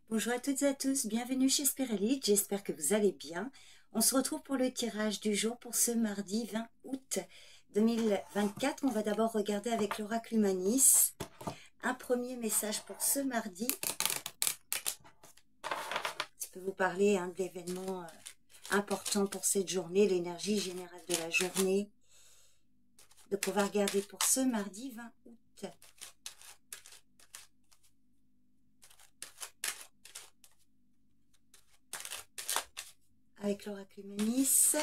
Bonjour à toutes et à tous, bienvenue chez Spirelite, j'espère que vous allez bien. On se retrouve pour le tirage du jour pour ce mardi 20 août 2024. On va d'abord regarder avec l'oracle Humanis un premier message pour ce mardi. Ça peut vous parler d'événements importants pour cette journée, l'énergie générale de la journée. Donc on va regarder pour ce mardi 20 août. Avec l'oracle Humanis.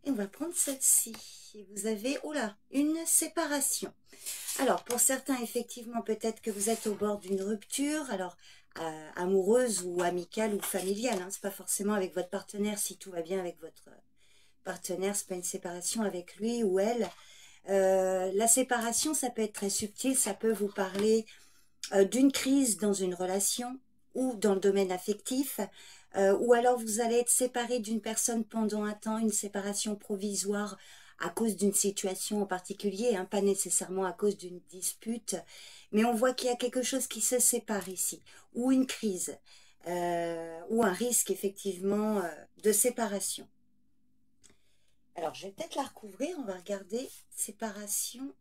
Et on va prendre celle-ci. Vous avez, une séparation. Alors, pour certains, effectivement, peut-être que vous êtes au bord d'une rupture, alors amoureuse ou amicale ou familiale, hein, c'est pas forcément avec votre partenaire, si tout va bien avec votre partenaire, c'est pas une séparation avec lui ou elle. La séparation, ça peut être très subtil, ça peut vous parler d'une crise dans une relation ou dans le domaine affectif, ou alors vous allez être séparé d'une personne pendant un temps, une séparation provisoire à cause d'une situation en particulier, pas nécessairement à cause d'une dispute, mais on voit qu'il y a quelque chose qui se sépare ici, ou une crise, ou un risque effectivement de séparation. Alors je vais peut-être la recouvrir, on va regarder séparation.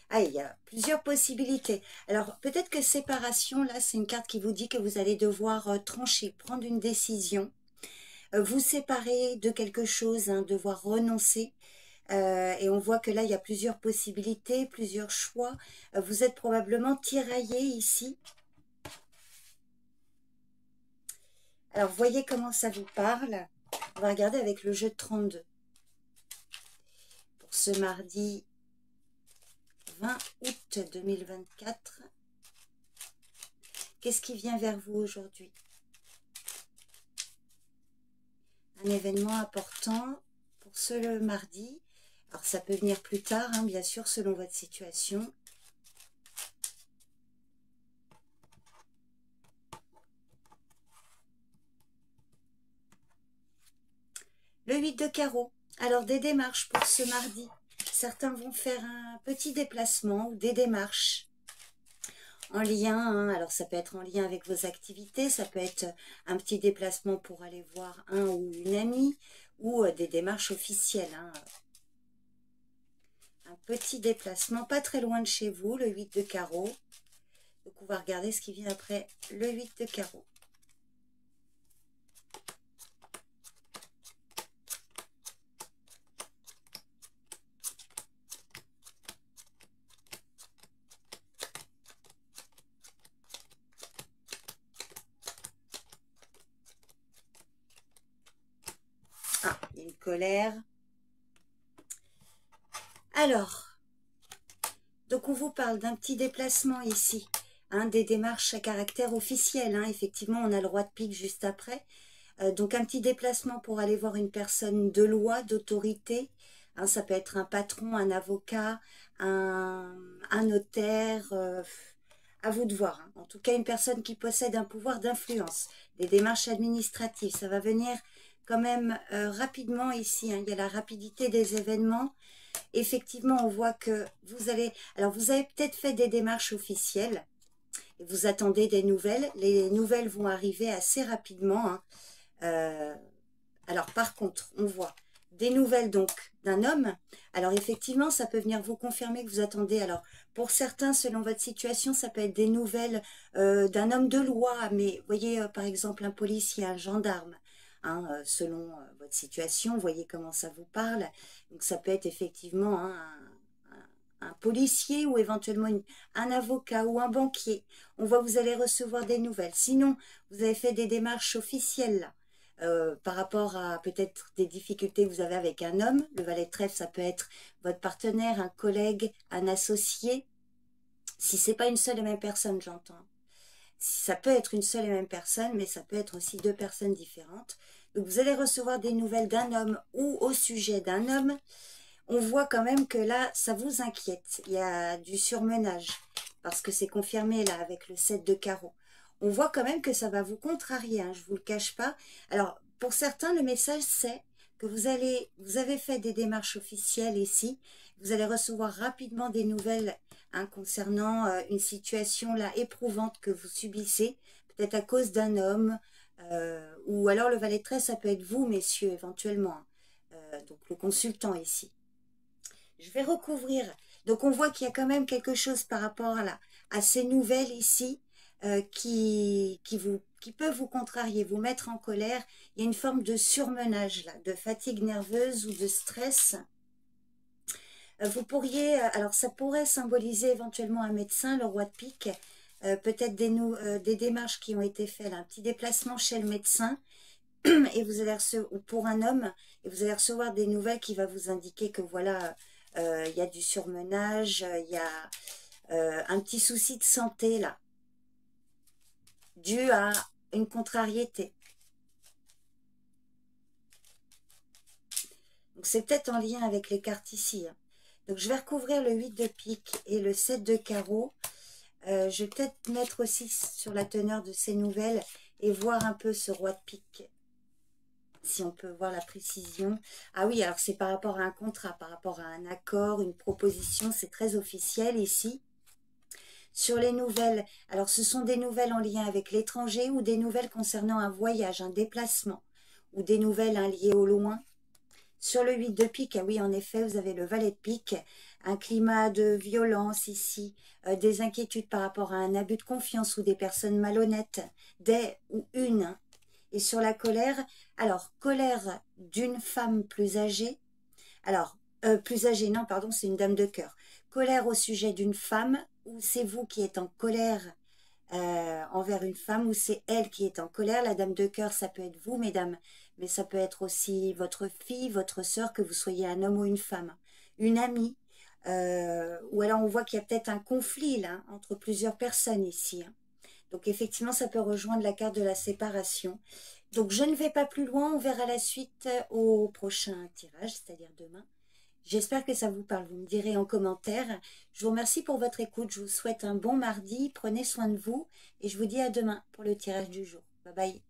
Ah, il y a plusieurs possibilités. Alors, peut-être que séparation, là, c'est une carte qui vous dit que vous allez devoir trancher, prendre une décision, vous séparer de quelque chose, devoir renoncer. Et on voit que là, il y a plusieurs possibilités, plusieurs choix. Vous êtes probablement tiraillé ici. Alors, voyez comment ça vous parle. On va regarder avec le jeu de 32. Pour ce mardi 20 août 2024. Qu'est-ce qui vient vers vous aujourd'hui? Un événement important pour ce mardi. Alors ça peut venir plus tard, bien sûr, selon votre situation. Le 8 de carreau. Alors des démarches pour ce mardi. Certains vont faire un petit déplacement ou des démarches en lien, alors ça peut être en lien avec vos activités, ça peut être un petit déplacement pour aller voir un ou une amie, ou des démarches officielles. Un petit déplacement, pas très loin de chez vous, le 8 de carreau. Donc on va regarder ce qui vient après le 8 de carreau. Ah, une colère. Alors, donc on vous parle d'un petit déplacement ici, des démarches à caractère officiel. Effectivement, on a le roi de pique juste après. Donc un petit déplacement pour aller voir une personne de loi, d'autorité. Ça peut être un patron, un avocat, un notaire, à vous de voir. En tout cas, une personne qui possède un pouvoir d'influence. Des démarches administratives, ça va venir quand même rapidement ici. Il y a la rapidité des événements. Effectivement, on voit que vous allez... Alors, vous avez peut-être fait des démarches officielles et vous attendez des nouvelles. Les nouvelles vont arriver assez rapidement. Alors, par contre, on voit des nouvelles donc d'un homme. Alors, effectivement, ça peut venir vous confirmer que vous attendez. Alors, pour certains, selon votre situation, ça peut être des nouvelles d'un homme de loi. Mais, vous voyez, par exemple, un policier, un gendarme. Selon votre situation, vous voyez comment ça vous parle. Donc, ça peut être effectivement un policier ou éventuellement un avocat ou un banquier. On voit que vous allez recevoir des nouvelles. Sinon, vous avez fait des démarches officielles là. Par rapport à peut-être des difficultés que vous avez avec un homme. Le valet de trèfle, ça peut être votre partenaire, un collègue, un associé. Si c'est pas une seule et même personne, j'entends. Ça peut être une seule et même personne, mais ça peut être aussi deux personnes différentes. Donc vous allez recevoir des nouvelles d'un homme ou au sujet d'un homme. On voit quand même que là, ça vous inquiète. Il y a du surmenage, parce que c'est confirmé là avec le 7 de carreau. On voit quand même que ça va vous contrarier, je ne vous le cache pas. Alors, pour certains, le message, c'est que vous avez fait des démarches officielles ici. Vous allez recevoir rapidement des nouvelles hein, concernant une situation là éprouvante que vous subissez, peut-être à cause d'un homme, ou alors le valet de trèfle, ça peut être vous, messieurs, éventuellement. Donc le consultant ici. Je vais recouvrir. Donc on voit qu'il y a quand même quelque chose par rapport à ces nouvelles ici qui peuvent vous contrarier, vous mettre en colère. Il y a une forme de surmenage là, de fatigue nerveuse ou de stress. Vous pourriez, alors ça pourrait symboliser éventuellement un médecin, le roi de pique, peut-être des démarches qui ont été faites, un petit déplacement chez le médecin, et vous allez recevoir, ou pour un homme, et vous allez recevoir des nouvelles qui vont vous indiquer que voilà, il y a du surmenage, il y a un petit souci de santé là, dû à une contrariété. Donc c'est peut-être en lien avec les cartes ici. Hein. Donc je vais recouvrir le 8 de pique et le 7 de carreau. Je vais peut-être mettre aussi sur la teneur de ces nouvelles et voir un peu ce roi de pique. Si on peut voir la précision. Ah oui, alors c'est par rapport à un contrat, par rapport à un accord, une proposition, c'est très officiel ici. Sur les nouvelles, alors ce sont des nouvelles en lien avec l'étranger ou des nouvelles concernant un voyage, un déplacement, ou des nouvelles liées au loin. Sur le 8 de pique, ah oui, en effet, vous avez le valet de pique, un climat de violence ici, des inquiétudes par rapport à un abus de confiance ou des personnes malhonnêtes, des ou une. Et sur la colère, alors, colère d'une femme plus âgée, alors, plus âgée, non, pardon, c'est une dame de cœur. Colère au sujet d'une femme, ou c'est vous qui êtes en colère envers une femme, ou c'est elle qui est en colère. La dame de cœur, ça peut être vous, mesdames, mais ça peut être aussi votre fille, votre sœur, que vous soyez un homme ou une femme, une amie, ou alors on voit qu'il y a peut-être un conflit là, entre plusieurs personnes ici. Hein. Donc effectivement, ça peut rejoindre la carte de la séparation. Donc je ne vais pas plus loin, on verra la suite au prochain tirage, c'est-à-dire demain. J'espère que ça vous parle, vous me direz en commentaire. Je vous remercie pour votre écoute, je vous souhaite un bon mardi, prenez soin de vous et je vous dis à demain pour le tirage du jour. Bye bye.